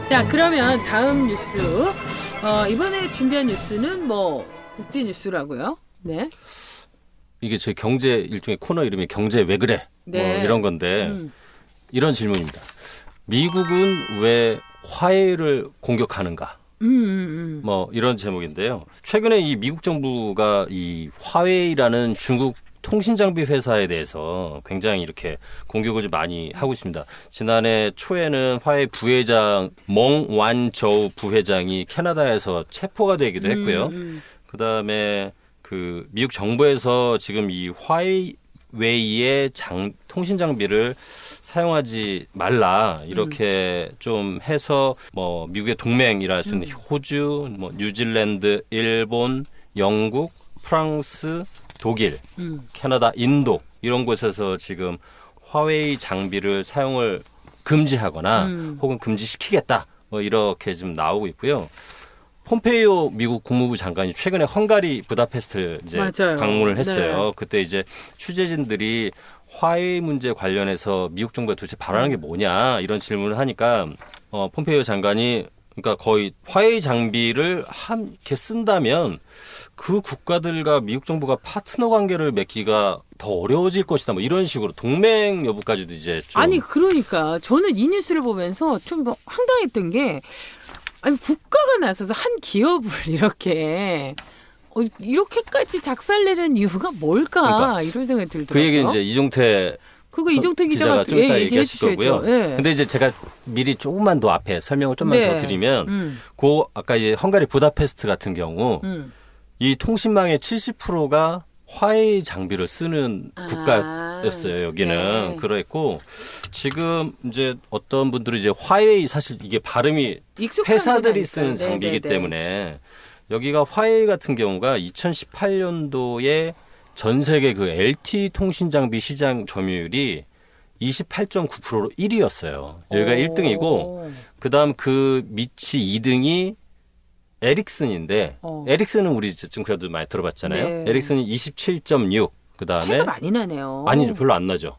자, 그러면 다음 뉴스. 이번에 준비한 뉴스는 뭐 국제 뉴스라고요? 네. 이게 제 경제 일종의 코너 이름이 경제 왜 그래? 네. 뭐 이런 건데 이런 질문입니다. 미국은 왜 화웨이를 공격하는가? 뭐 이런 제목인데요. 최근에 이 미국 정부가 이 화웨이라는 중국 통신장비 회사에 대해서 굉장히 이렇게 공격을 좀 많이 하고 있습니다. 지난해 초에는 화웨이 부회장 멍완저우 부회장이 캐나다에서 체포가 되기도 했고요. 그다음에 그 미국 정부에서 지금 이 화웨이의 통신 장비를 사용하지 말라 이렇게 좀 해서 뭐 미국의 동맹이라 할 수 있는 호주, 뭐 뉴질랜드, 일본, 영국, 프랑스, 독일, 캐나다, 인도 이런 곳에서 지금 화웨이 장비를 사용을 금지하거나 혹은 금지시키겠다 뭐 이렇게 지금 나오고 있고요. 폼페이오 미국 국무부 장관이 최근에 헝가리 부다페스트를 이제 맞아요. 방문을 했어요. 네. 그때 이제 취재진들이 화웨이 문제 관련해서 미국 정부가 도대체 바라는 게 뭐냐 이런 질문을 하니까 폼페이오 장관이 그러니까 거의 화웨이 장비를 함께 쓴다면 그 국가들과 미국 정부가 파트너 관계를 맺기가 더 어려워질 것이다. 뭐 이런 식으로 동맹 여부까지도 이제 좀 아니 그러니까 저는 이 뉴스를 보면서 좀 뭐 황당했던 게 아니 국가가 나서서 한 기업을 이렇게까지 작살내는 이유가 뭘까 그러니까 이런 생각이 들더라고요. 그 얘기는 이제 이종태 기자가 좀 이따 얘기해 얘기하실 주셔야죠. 거고요. 예. 근데 이제 제가 미리 조금만 더 앞에 설명을 좀만 네. 더 드리면 아까 이제 헝가리 부다페스트 같은 경우 이 통신망의 70%가 화웨이 장비를 쓰는 국가였어요. 여기는 네. 그랬고 지금 이제 어떤 분들이 이제 화웨이 사실 이게 발음이 회사들이 쓰는 장비이기 때문에 여기가 화웨이 같은 경우가 2018년도에 전 세계 그 LTE 통신 장비 시장 점유율이 28.9%로 1위였어요. 여기가 1등이고 그다음 그 밑이 2등이 에릭슨인데 에릭슨은 우리 좀 그래도 많이 들어봤잖아요. 네. 에릭슨이 27.6 그다음에 차이가 많이 나네요. 아니죠. 별로 안 나죠.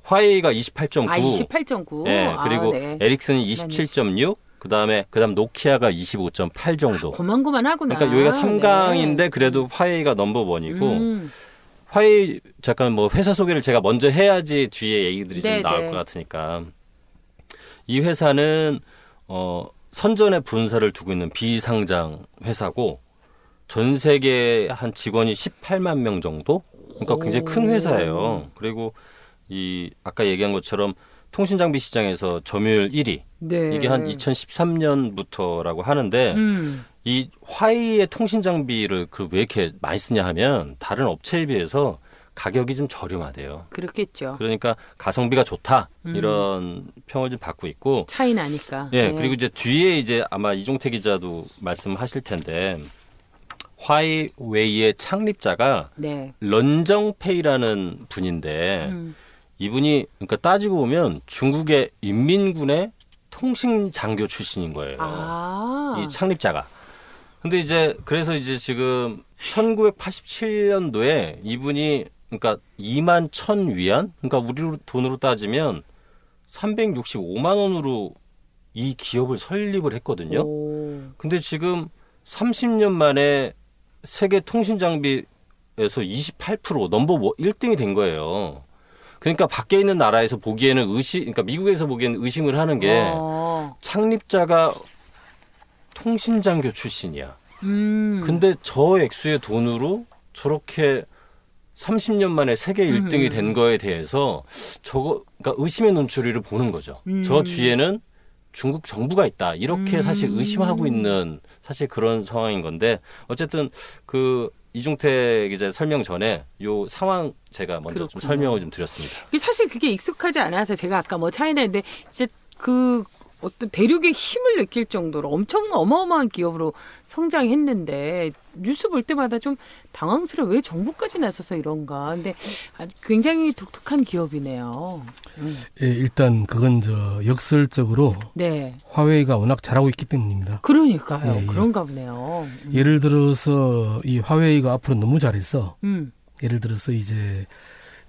화웨이가 28.9. 28.9. 네, 그리고 네. 에릭슨이 27.6 그다음 노키아가 25.8 정도. 고만고만하구나. 그러니까 여기가 3강인데 네. 그래도 화웨이가 넘버원이고 화웨이 잠깐 뭐 회사 소개를 제가 먼저 해야지 뒤에 얘기들이 좀 나올 것 같으니까 이 회사는 선전에 본사를 두고 있는 비상장 회사고 전 세계 한 직원이 18만 명 정도? 그러니까 굉장히 큰 회사예요. 그리고 이 아까 얘기한 것처럼 통신장비 시장에서 점유율 1위. 네. 이게 한 2013년부터라고 하는데 이 화웨이의 통신장비를 왜 이렇게 많이 쓰냐 하면 다른 업체에 비해서 가격이 좀 저렴하대요. 그렇겠죠. 그러니까 가성비가 좋다 이런 평을 좀 받고 있고 차이 나니까. 예, 네. 그리고 이제 뒤에 이제 아마 이종태 기자도 말씀하실 텐데 화웨이의 창립자가 네. 런정페이라는 분인데 이분이 그러니까 따지고 보면 중국의 인민군의 통신 장교 출신인 거예요. 이 창립자가. 근데 그래서 지금 1987년도에 이분이 그러니까 2만 1,000위안? 그러니까 우리 돈으로 따지면 365만 원으로 이 기업을 설립을 했거든요. 근데 지금 30년 만에 세계 통신 장비에서 28% 넘버 1등이 된 거예요. 그러니까 밖에 있는 나라에서 보기에는 그러니까 미국에서 보기에는 의심을 하는 게 창립자가 통신장교 출신이야. 근데 저 액수의 돈으로 저렇게 30년 만에 세계 1등이 된 거에 대해서 그러니까 의심의 눈초리를 보는 거죠. 저 뒤에는 중국 정부가 있다. 이렇게 사실 의심하고 있는 사실 그런 상황인 건데 어쨌든 이종태 기자 설명 전에 요 상황 제가 먼저 좀 설명을 좀 드렸습니다. 사실 그게 익숙하지 않아서 제가 아까 뭐 차이나는데 진짜 어떤 대륙의 힘을 느낄 정도로 엄청 어마어마한 기업으로 성장했는데 뉴스 볼 때마다 좀 당황스러워. 왜 정부까지 나서서 이런가. 근데 굉장히 독특한 기업이네요. 예, 일단 그건 역설적으로 네. 화웨이가 워낙 잘하고 있기 때문입니다. 그러니까요. 예. 그런가 보네요. 예를 들어서 이 화웨이가 앞으로 너무 잘했어. 예를 들어서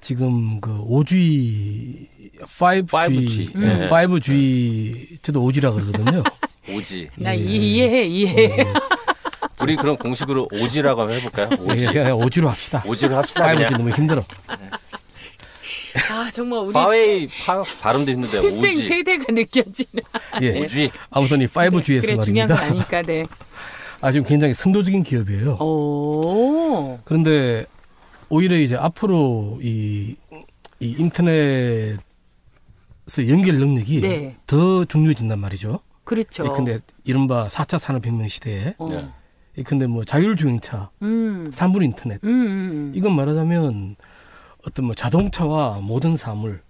지금 5G, 5G, 5G, 저도 5G라 그러거든요. 오지. 나 이해해. 우리 그럼 공식으로 오지라고 한번 해볼까요? 오지. 그냥 오지로 합시다. 오지로 합시다. 5G 너무 힘들어. 아 정말 우리 파웨이 발음도 힘든데 필생 오지. 세대가 느껴지는. 예. 오지. 아무튼 이 5G에서 그래 말입니다. 중요한 거 아니까 네. 지금 굉장히 선도적인 기업이에요. 오. 그런데 오히려 이제 앞으로 이 인터넷의 연결 능력이 네. 더 중요해진단 말이죠. 그렇죠. 근데 이른바 4차 산업혁명 시대에 네. 근데 뭐 자율주행차, 사물 인터넷 이건 말하자면 어떤 뭐 자동차와 모든 사물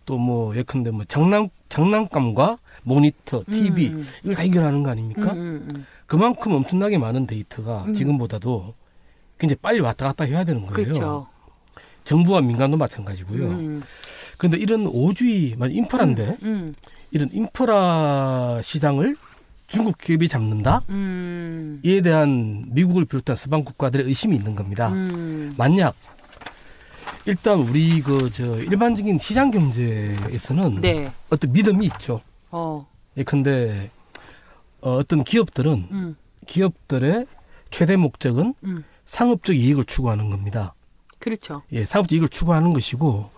또 뭐 예컨대 뭐 장난감과 모니터, TV 이걸 다 연결하는 거 아닙니까? 그만큼 엄청나게 많은 데이터가 지금보다도 굉장히 빨리 왔다 갔다 해야 되는 거예요. 그렇죠. 정부와 민간도 마찬가지고요. 그런데 이런 5G, 인프라인데 이런 인프라 시장을 중국 기업이 잡는다? 이에 대한 미국을 비롯한 서방 국가들의 의심이 있는 겁니다. 만약 일단 우리 일반적인 시장 경제에서는 네. 어떤 믿음이 있죠. 예컨대 어떤 기업들은 기업들의 최대 목적은 상업적 이익을 추구하는 겁니다. 그렇죠. 예, 상업적 이익을 추구하는 것이고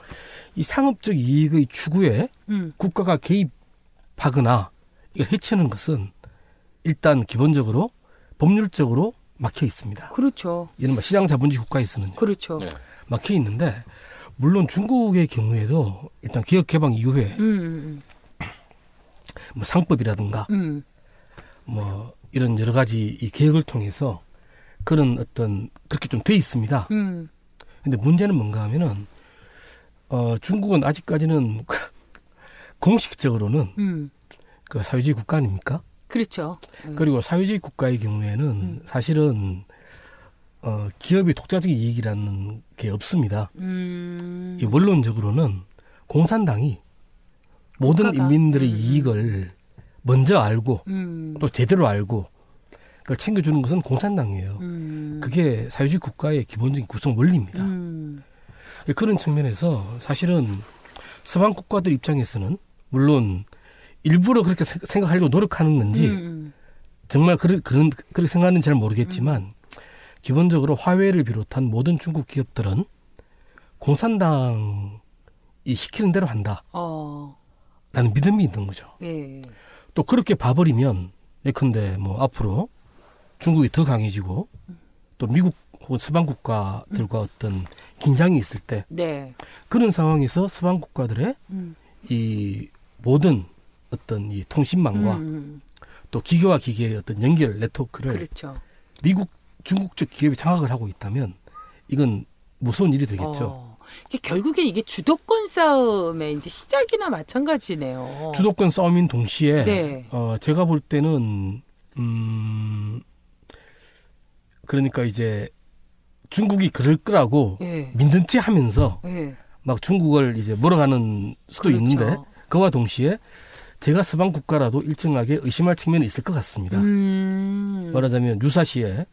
이 상업적 이익의 추구에 국가가 개입하거나 이걸 해치는 것은 일단 기본적으로 법률적으로 막혀 있습니다. 그렇죠. 이른바 시장 자본주의 국가에서는 그렇죠. 네. 막혀 있는데 물론 중국의 경우에도 일단 기업 개방 이후에 뭐 상법이라든가 뭐 이런 여러 가지 이 계획을 통해서 그런 어떤 그렇게 좀 돼 있습니다. 근데 문제는 뭔가 하면은 중국은 아직까지는 공식적으로는 그 사회주의 국가 아닙니까? 그렇죠. 그리고 사회주의 국가의 경우에는 사실은 기업의 독자적 이익이라는 게 없습니다. 이 원론적으로는 공산당이 모든 국가가. 인민들의 이익을 먼저 알고 또 제대로 알고 그걸 챙겨주는 것은 공산당이에요. 그게 사회주의 국가의 기본적인 구성 원리입니다. 그런 측면에서 사실은 서방 국가들 입장에서는 물론 일부러 그렇게 생각하려고 노력하는 건지 정말 그렇게 생각하는지 잘 모르겠지만 기본적으로 화웨이를 비롯한 모든 중국 기업들은 공산당이 시키는 대로 한다. 라는 믿음이 있는 거죠. 예. 또 그렇게 봐버리면 예컨대 뭐 앞으로 중국이 더 강해지고 또 미국 혹은 서방 국가들과 어떤 긴장이 있을 때 네. 그런 상황에서 서방 국가들의 이 모든 어떤 이 통신망과 또 기계와 기계의 어떤 연결 네트워크를 그렇죠. 미국, 중국 쪽 기업이 장악을 하고 있다면 이건 무서운 일이 되겠죠. 결국엔 이게 주도권 싸움의 이제 시작이나 마찬가지네요. 주도권 싸움인 동시에 네. 제가 볼 때는 그러니까 이제 중국이 그럴 거라고 예. 믿는 체 하면서 예. 막 중국을 이제 몰아가는 수도 그렇죠. 있는데 그와 동시에 제가 서방 국가라도 일정하게 의심할 측면이 있을 것 같습니다. 말하자면 유사시에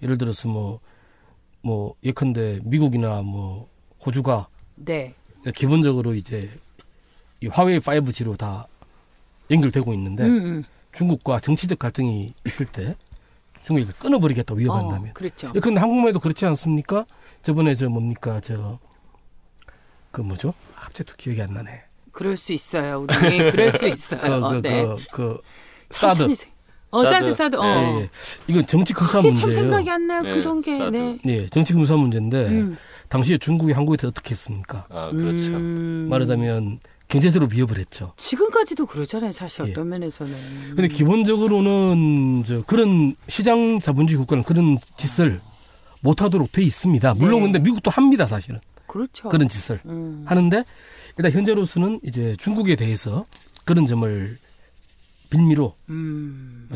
예를 들어서 뭐 예컨대 미국이나 뭐 호주가 네. 기본적으로 이제 이 화웨이 5G로 다 연결되고 있는데 중국과 정치적 갈등이 있을 때 중국이 끊어버리겠다 위협한다면. 그렇죠. 근데 한국만해도 그렇지 않습니까? 저번에 그 뭐죠? 갑자기 또 기억이 안 나네. 그럴 수 있어요. 우리 그럴 수 있어요. 네. 사드. 사드. 예. 이건 정치 군사 그게 문제예요. 참 생각이 안 나요. 네, 그런 게. 사드. 네. 네, 정치 군사 문제인데 당시에 중국이 한국에 대해서 어떻게 했습니까? 그렇죠. 말하자면 경제적으로 위협을 했죠. 지금까지도 그러잖아요. 사실 예. 어떤 면에서는. 근데 기본적으로는 그런 시장 자본주의 국가는 그런 짓을 못하도록 돼 있습니다. 물론 네. 근데 미국도 합니다, 사실은. 그렇죠. 그런 짓을 하는데 일단 현재로서는 이제 중국에 대해서 그런 점을 빌미로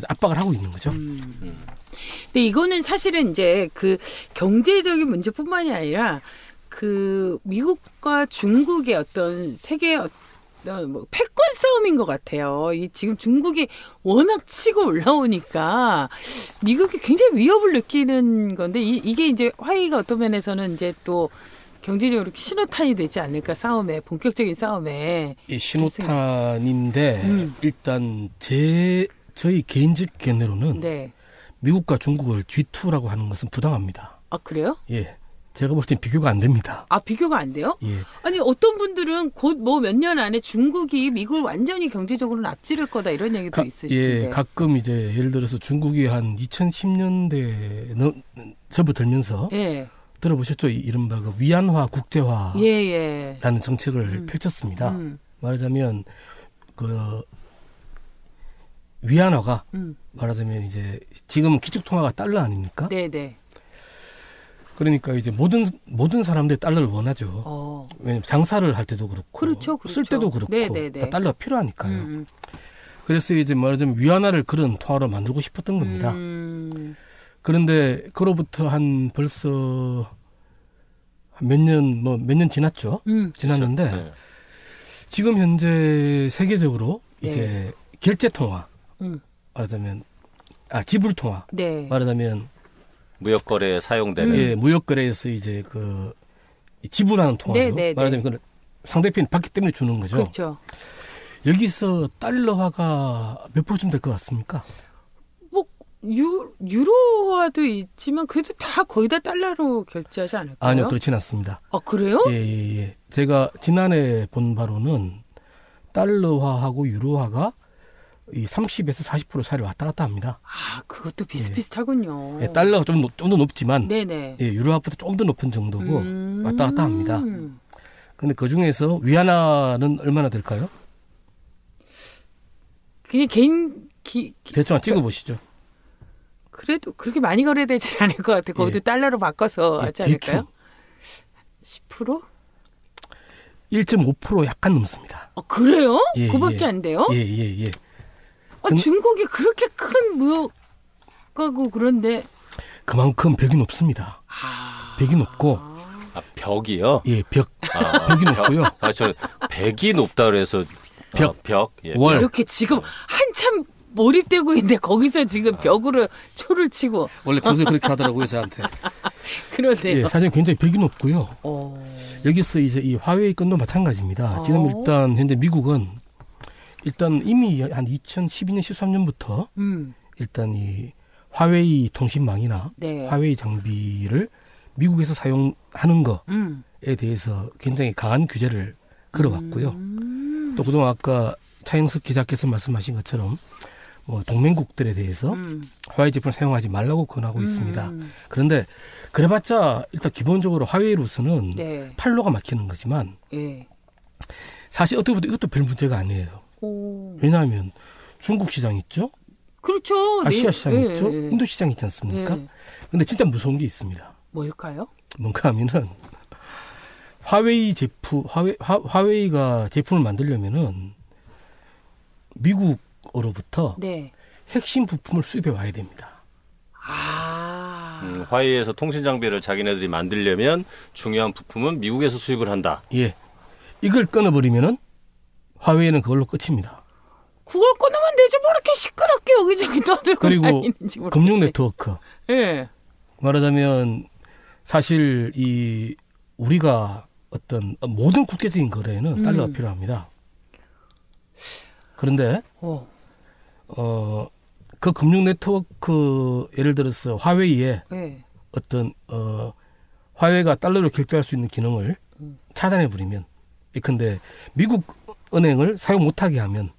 압박을 하고 있는 거죠. 근데 이거는 사실은 이제 그 경제적인 문제뿐만이 아니라 그 미국과 중국의 어떤 세계 뭐 패권 싸움인 것 같아요. 이 지금 중국이 워낙 치고 올라오니까 미국이 굉장히 위협을 느끼는 건데 이게 이제 화웨이가 어떤 면에서는 이제 또 경제적으로 신호탄이 되지 않을까 싸움에 본격적인 싸움에 이 신호탄인데 일단 제 저희 개인적 견해로는 네. 미국과 중국을 G2라고 하는 것은 부당합니다. 아, 그래요? 예. 제가 볼 땐 비교가 안 됩니다. 아, 비교가 안 돼요? 예. 아니, 어떤 분들은 곧 뭐 몇 년 안에 중국이 미국을 완전히 경제적으로는 앞지를 거다 이런 얘기도 있으시던데. 예, 가끔 이제 예를 들어서 중국이 한 2010년대 접어들면서 예. 들어보셨죠? 이른바 그 위안화 국제화라는 예, 예. 정책을 펼쳤습니다. 말하자면 그 위안화가 말하자면 이제 지금은 기축통화가 달러 아닙니까? 네, 네. 그러니까 이제 모든 사람들이 달러를 원하죠. 왜냐면 장사를 할 때도 그렇고, 그렇죠. 쓸 때도 그렇고, 네, 네, 네. 다 달러가 필요하니까요. 그래서 이제 말하자면 위안화를 그런 통화로 만들고 싶었던 겁니다. 그런데 그로부터 한 벌써 몇 년 지났죠. 지났는데 그렇죠. 네. 지금 현재 세계적으로 네. 이제 결제 통화, 말하자면 지불 통화, 네. 말하자면 무역 거래에 사용되는 예, 무역 거래에서 이제 그 지불하는 통화죠. 네, 네, 말하자면 그 상대편이 받기 때문에 주는 거죠. 그렇죠. 여기서 달러화가 몇 프로쯤 될 것 같습니까? 뭐 유로화도 있지만 그래도 다 거의 다 달러로 결제하지 않을까요? 아니요, 그렇진 않습니다. 아, 그래요? 예. 제가 지난해 본 바로는 달러화하고 유로화가 이 30에서 40% 사이를 왔다 갔다 합니다. 아, 그것도 비슷비슷하군요. 예, 달러가 좀 더 높지만 네네. 예, 유로화보다 조금 더 높은 정도고 왔다 갔다 합니다. 근데 그 중에서 위안화는 얼마나 될까요? 그냥 개인 대충 한번 찍어보시죠. 그래도 그렇게 많이 거래되지 않을 것 같아요. 거기도 예. 달러로 바꿔서 하지 않을까요? 10%? 1.5% 약간 넘습니다. 그래요? 예, 그밖에 예. 안 돼요? 예. 중국이 그렇게 큰 무역하고 그런데 그만큼 벽이 높습니다. 벽이 높고 벽이요? 예, 벽이 높고요. 저 벽이 높다 그래서 벽. 예. 월. 이렇게 지금 한참 몰입되고 있는데 거기서 지금 벽으로 초를 치고 원래 평소에 그렇게 하더라고요, 저한테. 그러네요. 예, 사실 굉장히 벽이 높고요. 여기서 이제 이 화웨이 건도 마찬가지입니다. 지금 일단 현재 미국은 일단 이미 한 2012년, 13년부터 일단 이 화웨이 통신망이나 네. 화웨이 장비를 미국에서 사용하는 거에 대해서 굉장히 강한 규제를 걸어왔고요. 또 그동안 아까 차영석 기자께서 말씀하신 것처럼 뭐 동맹국들에 대해서 화웨이 제품을 사용하지 말라고 권하고 있습니다. 그런데 그래봤자 일단 기본적으로 화웨이로서는 네. 판로가 막히는 거지만 예. 사실 어떻게 보면 이것도 별 문제가 아니에요. 왜냐하면 중국 시장 있죠? 그렇죠. 아시아 시장 네. 있죠? 네. 인도 시장 있지 않습니까? 네. 근데 진짜 무서운 게 있습니다. 뭘까요? 뭔가 하면은 화웨이가 제품을 만들려면은 미국으로부터 네. 핵심 부품을 수입해 와야 됩니다. 화웨이에서 통신 장비를 자기네들이 만들려면 중요한 부품은 미국에서 수입을 한다. 예. 이걸 끊어버리면은 화웨이는 그걸로 끝입니다. 그걸 끊으면 되지 뭐 이렇게 시끄럽게 여기저기 떠들고 그리고 다니는지 모르겠네. 금융 네트워크. 예. 말하자면 사실 이 우리가 어떤 모든 국제적인 거래에는 달러가 필요합니다. 그런데 그 금융 네트워크 예를 들어서 화웨이에 예. 어떤 화웨이가 달러로 결제할 수 있는 기능을 차단해 버리면 예컨대 미국 은행을 사용 못하게 하면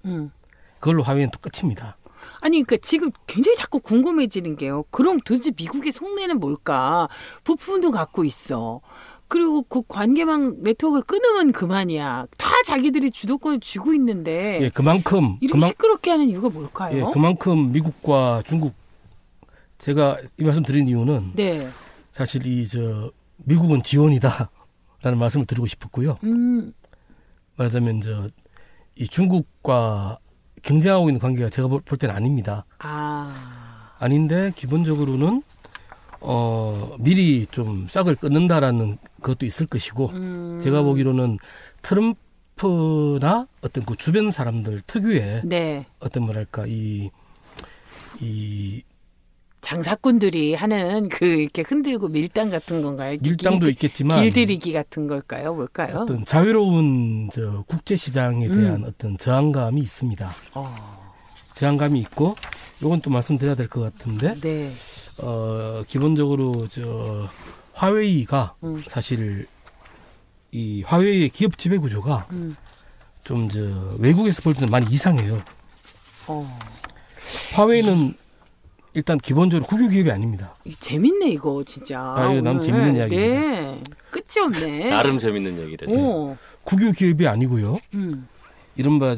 그걸로 화웨이는 또 끝입니다. 아니 그러니까 지금 굉장히 자꾸 궁금해지는 게요. 그럼 도대체 미국의 속내는 뭘까? 부품도 갖고 있어. 그리고 그 관계망 네트워크를 끊으면 그만이야. 다 자기들이 주도권을 쥐고 있는데 예, 그만큼 이렇게 시끄럽게 하는 이유가 뭘까요? 예, 그만큼 미국과 중국 제가 이 말씀 드린 이유는 네. 사실 미국은 지원이다라는 말씀을 드리고 싶었고요. 말하자면 이 중국과 경쟁하고 있는 관계가 제가 볼 때는 아닙니다. 아닌데 기본적으로는 미리 좀 싹을 끊는다라는 것도 있을 것이고 제가 보기로는 트럼프나 어떤 그 주변 사람들 특유의 네. 어떤 뭐랄까 이 장사꾼들이 하는 그 이렇게 흔들고 밀당 같은 건가요? 밀당도 있겠지만 길들이기 같은 걸까요? 뭘까요? 어떤 자유로운 국제 시장에 대한 어떤 저항감이 있습니다. 제한감이 있고 요건 또 말씀드려야 될 것 같은데 네. 기본적으로 화웨이가 사실 이 화웨이의 기업 지배 구조가 좀 외국에서 볼 때는 많이 이상해요. 화웨이는 일단 기본적으로 국유 기업이 아닙니다. 재밌네 이거 진짜. 이거 너무 재밌는 이야기입니다. 네. 끝이 없네. 나름 재밌는 얘기래요. 국유 기업이 아니고요. 이른바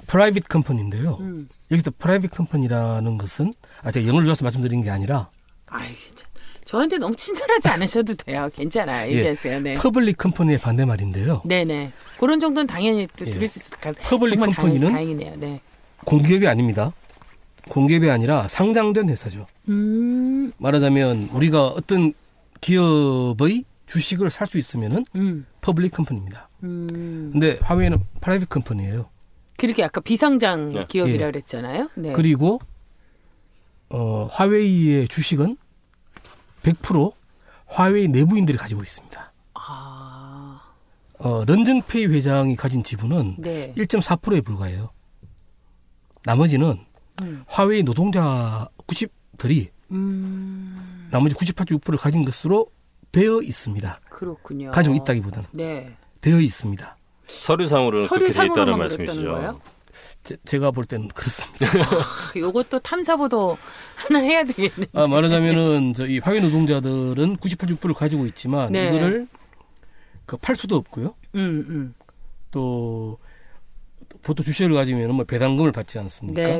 프라이빗 컴퍼니인데요. 여기서 프라이빗 컴퍼니라는 것은 제가 영어를 좋아서 말씀드리는 게 아니라 저한테 너무 친절하지 않으셔도 돼요. 괜찮아요. 얘기하세요. 네. 퍼블릭 컴퍼니의 반대말인데요. 네네. 그런 정도는 당연히 들을 수 있을 것 같아요. 퍼블릭 컴퍼니는 다행이네요. 네. 공기업이 아닙니다. 공기업이 아니라 상장된 회사죠. 말하자면 우리가 어떤 기업의 주식을 살 수 있으면은 퍼블릭 컴퍼니입니다. 근데 화웨이는 프라이빗 컴퍼니예요. 그렇게 아까 비상장 기업이라 그랬잖아요. 네. 그리고 화웨이의 주식은 100% 화웨이 내부인들이 가지고 있습니다. 런정페이 회장이 가진 지분은 1.4%에 불과해요. 나머지는 화웨이 노동자 90들이 나머지 98.6%를 가진 것으로 되어 있습니다. 그렇군요. 가지고 있다기보다는 되어 있습니다. 서류상으로는 그렇게 되어 있다는 말씀이시죠? 제가 볼 때는 그렇습니다. 이것도 탐사보도 하나 해야 되겠네요. 말하자면은 이 화웨이 노동자들은 98.6%를 가지고 있지만 이거를 팔 수도 없고요. 또 보통 주식을 가지면 배당금을 받지 않습니까?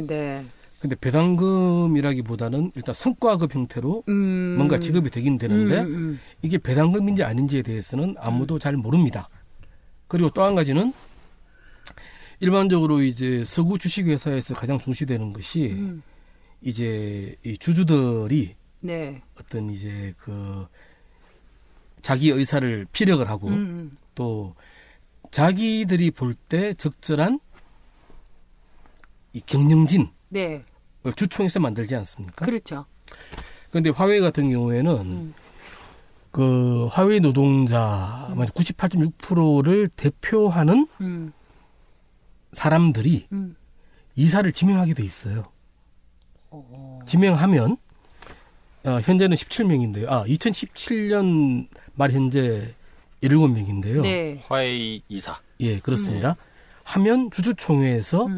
근데 배당금이라기보다는 일단 성과급 형태로 뭔가 지급이 되긴 되는데 이게 배당금인지 아닌지에 대해서는 아무도 잘 모릅니다. 그리고 또 한 가지는 일반적으로 서구 주식회사에서 가장 중시되는 것이 이 주주들이 어떤 자기 의사를 피력을 하고 또 자기들이 볼 때 적절한 이 경영진 주총에서 만들지 않습니까? 그렇죠. 그런데 화웨이 같은 경우에는 화웨이 노동자 98.6%를 대표하는 사람들이 이사를 지명하게 돼 있어요. 지명하면 현재는 17명인데요. 2017년 말 현재 17명인데요. 화웨이 이사. 예, 그렇습니다. 하면 주주총회에서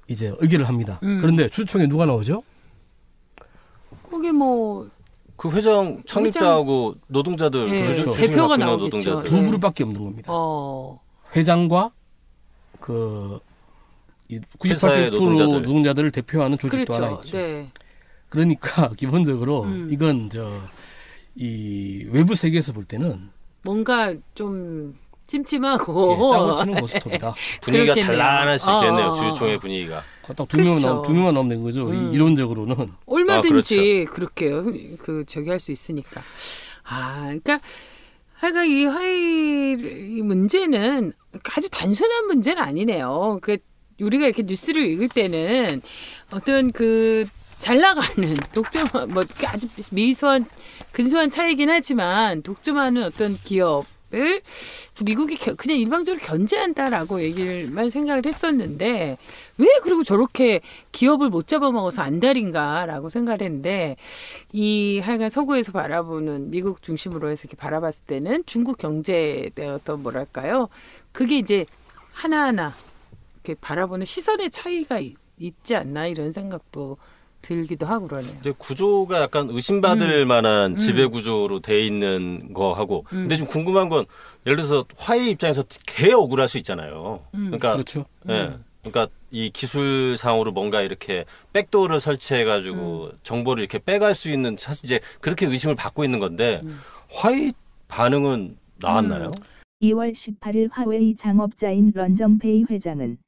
의결을 합니다. 그런데 주주총회 누가 나오죠? 거기 그 회장 창립자하고 노동자들 그렇죠. 대표가 나오겠죠. 노동자들. 두 그룹밖에 없는 겁니다. 회장과 98% 노동자들을 대표하는 조직도 하나 있죠. 그러니까 기본적으로 이건 이 외부 세계에서 볼 때는 뭔가 좀 찜찜하고 짜고 치는 고스톱이다. 분위기가 단란할 수 있겠네요. 주주총회 분위기가. 딱 두 명만 나오면 된 거죠. 이론적으로는. 얼마든지 그렇게 저기 할 수 있으니까. 그러니까 하여간 이 화웨이 문제는 아주 단순한 문제는 아니네요. 우리가 이렇게 뉴스를 읽을 때는 어떤 잘 나가는 독점 아주 근소한 차이긴 하지만 독점하는 어떤 기업을 미국이 그냥 일방적으로 견제한다라고 얘기를만 생각을 했었는데 왜 그리고 저렇게 기업을 못 잡아먹어서 안달인가라고 생각을 했는데 하여간 서구에서 바라보는 미국 중심으로 해서 이렇게 바라봤을 때는 중국 경제의 어떤 뭐랄까요? 그게 이제 하나하나 이렇게 바라보는 시선의 차이가 있지 않나 이런 생각도 들기도 하고 그러네요. 근데 구조가 약간 의심받을 만한 지배 구조로 돼 있는 거하고 근데 좀 궁금한 건 예를 들어서 화웨이 입장에서 개 억울할 수 있잖아요. 그러니까 그렇죠. 그러니까 이 기술상으로 뭔가 이렇게 백도어를 설치해가지고 정보를 이렇게 빼갈 수 있는 사실 이제 그렇게 의심을 받고 있는 건데 화웨이 반응은 나왔나요? 2월 18일 화웨이 창업자인 런정페이 회장은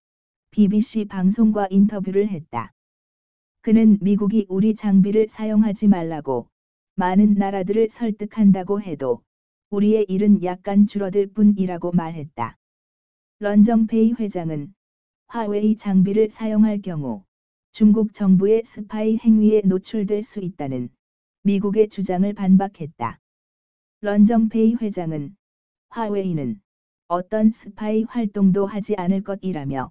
BBC 방송과 인터뷰를 했다. 그는 미국이 우리 장비를 사용하지 말라고 많은 나라들을 설득한다고 해도 우리의 일은 약간 줄어들 뿐이라고 말했다. 런정페이 회장은 화웨이 장비를 사용할 경우 중국 정부의 스파이 행위에 노출될 수 있다는 미국의 주장을 반박했다. 런정페이 회장은 화웨이는 어떤 스파이 활동도 하지 않을 것이라며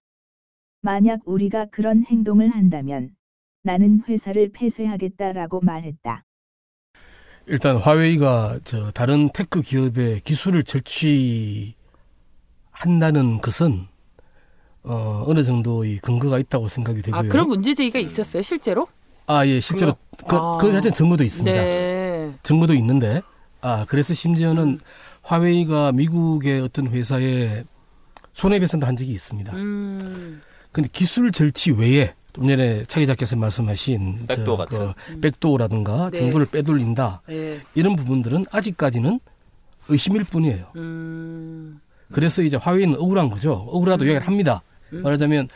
만약 우리가 그런 행동을 한다면 나는 회사를 폐쇄하겠다라고 말했다. 일단 화웨이가 다른 테크 기업의 기술을 절취한다는 것은 어느 정도의 근거가 있다고 생각이 되고요. 그런 문제제기가 있었어요, 실제로? 예, 실제로 그 자체는 증거도 있습니다. 네. 증거도 있는데, 그래서 심지어는 화웨이가 미국의 어떤 회사에 손해배상도 한 적이 있습니다. 근데 기술 절취 외에 좀 전에 차 기자께서 말씀하신 백도어 같은 백도어라든가 네. 정보를 빼돌린다 네. 이런 부분들은 아직까지는 의심일 뿐이에요. 그래서 이제 화웨이는 억울한 거죠. 억울하도 이야기를 합니다. 말하자면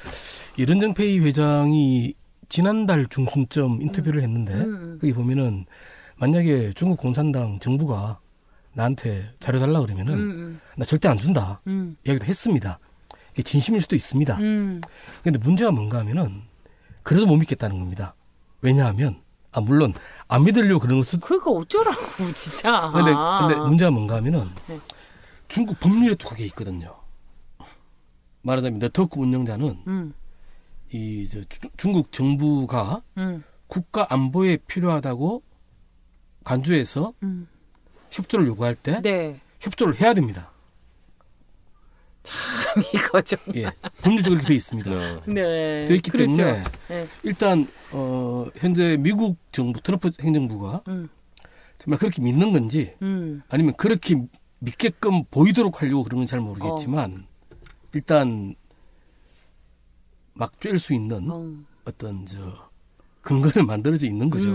이 런정페이 회장이 지난달 중순쯤 인터뷰를 했는데 거기 보면은 만약에 중국 공산당 정부가 나한테 자료 달라 그러면은 나 절대 안 준다 이야기도 했습니다. 이게 진심일 수도 있습니다. 그런데 문제가 뭔가 하면은 그래도 못 믿겠다는 겁니다. 왜냐하면 물론 안 믿으려고 그러는 것은 그러니까 어쩌라고 진짜. 근데 문제가 뭔가 하면은 네. 중국 법률에 또 그게 있거든요. 말하자면 네트워크 운영자는 중국 정부가 국가 안보에 필요하다고 간주해서 협조를 요구할 때 네. 협조를 해야 됩니다. 참 이거 좀. 예, 법률적으로 이렇게 돼 있습니다. 네. 돼 있기 그렇죠. 때문에 네. 일단 현재 미국 정부 트럼프 행정부가 정말 그렇게 믿는 건지 아니면 그렇게 믿게끔 보이도록 하려고 그런 건 잘 모르겠지만 일단 막 쬐일 수 있는 어떤 근거는 만들어져 있는 거죠.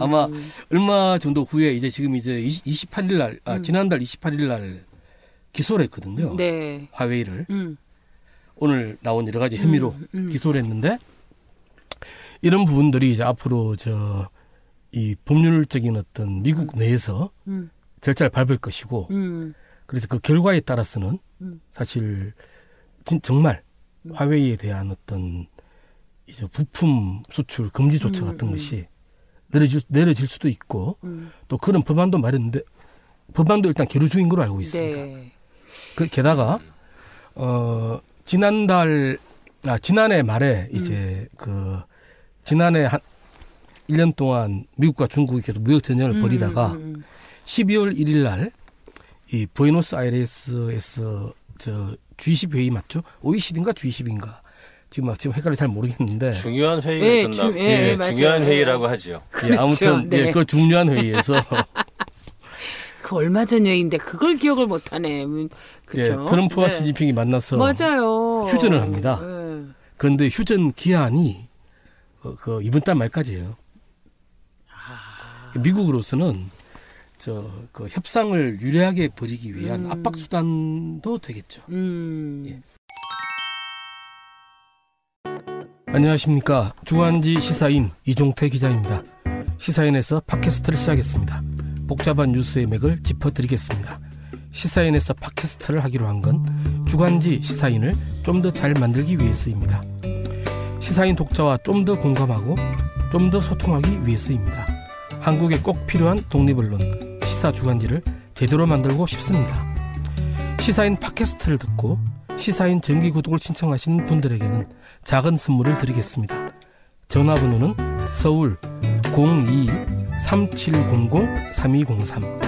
아마 얼마 정도 후에 이제 지금 이제 28일 날 지난달 28일 날 기소를 했거든요. 네. 화웨이를 오늘 나온 여러 가지 혐의로 기소를 했는데 이런 부분들이 이제 앞으로 이 법률적인 어떤 미국 내에서 절차를 밟을 것이고 그래서 그 결과에 따라서는 사실 정말 화웨이에 대한 어떤 이제 부품 수출 금지 조처 같은 것이 내려질 수도 있고 또 그런 법안도 마련인데 법안도 일단 계류 중인 걸로 알고 있습니다. 네. 게다가 지난해 말에 이제 지난해 한 1년 동안 미국과 중국이 계속 무역 전쟁을 벌이다가 12월 1일 날 이 부에노스아이레스에서 G20 회의 맞죠? OECD인가 G20인가? 지금 헷갈려 잘 모르겠는데 중요한 회의가 네, 있었나? 맞아요. 중요한 회의라고 하죠. 그렇죠. 아무튼 네. 그 중요한 회의에서 그 얼마 전 얘기인데 그걸 기억을 못하네. 그렇죠. 트럼프와 네. 시진핑이 만나서 맞아요. 휴전을 합니다. 네. 그런데 휴전 기한이 이번 달 말까지예요. 미국으로서는 그 협상을 유리하게 벌이기 위한 압박 수단도 되겠죠. 예. 안녕하십니까. 주간지 시사인 이종태 기자입니다. 시사인에서 팟캐스트를 시작했습니다. 복잡한 뉴스의 맥을 짚어드리겠습니다. 시사인에서 팟캐스트를 하기로 한 건 주간지 시사인을 좀 더 잘 만들기 위해서입니다. 시사인 독자와 좀 더 공감하고 좀 더 소통하기 위해서입니다. 한국에 꼭 필요한 독립언론 시사 주간지를 제대로 만들고 싶습니다. 시사인 팟캐스트를 듣고 시사인 정기 구독을 신청하시는 분들에게는 작은 선물을 드리겠습니다. 전화번호는 서울 02-3700-3203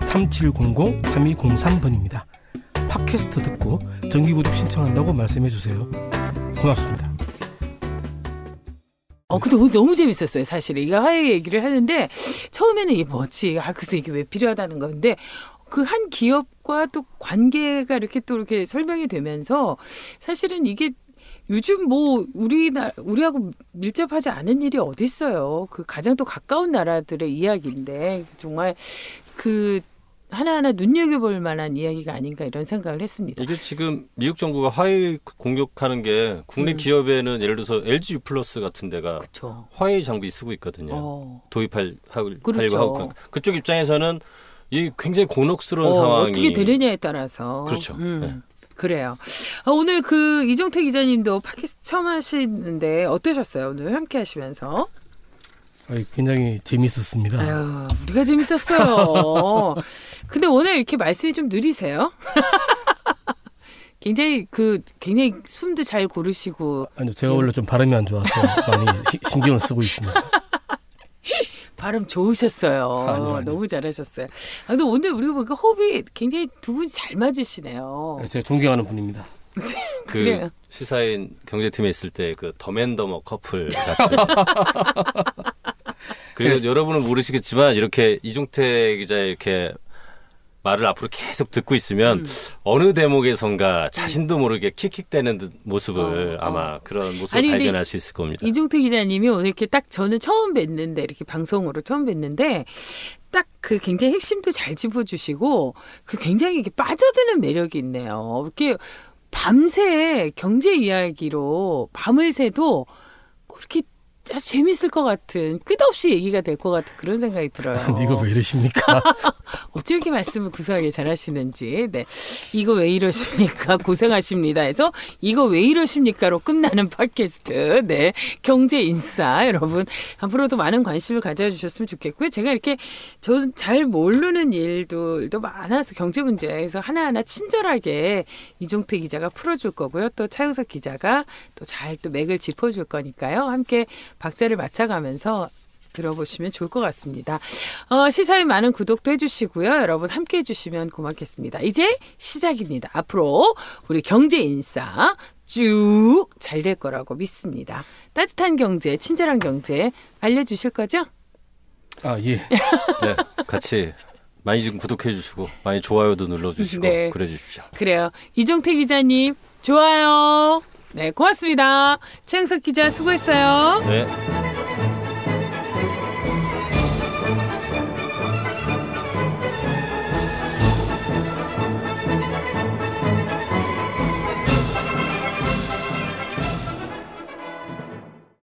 3700-3203번입니다. 팟캐스트 듣고 정기 구독 신청한다고 말씀해 주세요. 고맙습니다. 근데 너무 재밌었어요, 사실. 이거 화웨이 얘기를 하는데, 처음에는 이게 뭐지? 그래서 이게 왜 필요하다는 건데, 그 한 기업과 또 관계가 이렇게 설명이 되면서, 사실은 이게 요즘 우리하고 밀접하지 않은 일이 어디 있어요. 그 가장 또 가까운 나라들의 이야기인데, 정말 하나하나 눈여겨볼 만한 이야기가 아닌가 이런 생각을 했습니다. 이게 지금 미국 정부가 화웨이 공격하는 게 국내 기업에는 예를 들어서 LG U+ 같은 데가 그쵸. 화웨이 장비 쓰고 있거든요. 도입하려고 그렇죠. 하고 그쪽 입장에서는 이 굉장히 곤혹스러운 상황이 어떻게 되느냐에 따라서 그렇죠. 네. 그래요. 오늘 이종태 기자님도 팟캐스트 처음 하시는데 어떠셨어요? 오늘 함께 하시면서. 굉장히 재밌었습니다. 우리가 재밌었어요. 근데 오늘 이렇게 말씀이 좀 느리세요? 굉장히 숨도 잘 고르시고. 아니요, 제가 원래 좀 발음이 안 좋아서 많이 신경을 쓰고 있습니다. 발음 좋으셨어요. 아니요. 너무 잘하셨어요. 근데 오늘 우리가 보니까 호흡이 굉장히 두 분이 잘 맞으시네요. 제가 존경하는 분입니다. 그래요. 시사인 경제팀에 있을 때 그 더맨더머 커플 같은. 그리고 여러분은 모르시겠지만 이렇게 이종태 기자의 이렇게 말을 앞으로 계속 듣고 있으면 어느 대목에선가 자신도 모르게 킥킥대는 모습을 아마 그런 모습을 발견할 수 있을 겁니다. 이종태 기자님이 오늘 이렇게 딱 저는 처음 뵀는데 이렇게 방송으로 처음 뵀는데 딱 그 굉장히 핵심도 잘 짚어주시고 그 굉장히 이렇게 빠져드는 매력이 있네요. 이렇게 밤새 경제 이야기로 밤을 새도 그렇게 아주 재밌을 것 같은 끝없이 얘기가 될 것 같은 그런 생각이 들어요. 이거 왜 이러십니까? 어쩜 이렇게 말씀을 구수하게 잘하시는지. 네, 이거 왜 이러십니까? 고생하십니다. 해서 이거 왜 이러십니까로 끝나는 팟캐스트. 네, 경제인싸 여러분 앞으로도 많은 관심을 가져주셨으면 좋겠고요. 제가 이렇게 저 잘 모르는 일들도 많아서 경제 문제에서 하나하나 친절하게 이종태 기자가 풀어줄 거고요. 또 차영석 기자가 또 잘 또 맥을 짚어줄 거니까요. 함께 박자를 맞춰가면서 들어보시면 좋을 것 같습니다. 시사인 많은 구독도 해주시고요. 여러분 함께 해주시면 고맙겠습니다. 이제 시작입니다. 앞으로 우리 경제인싸 쭉 잘 될 거라고 믿습니다. 따뜻한 경제, 친절한 경제 알려주실 거죠? 예. 네, 같이 많이 좀 구독해 주시고 많이 좋아요도 눌러주시고 네. 그래 주십시오. 그래요. 이종태 기자님 좋아요. 네, 고맙습니다. 최영석 기자 수고했어요. 네.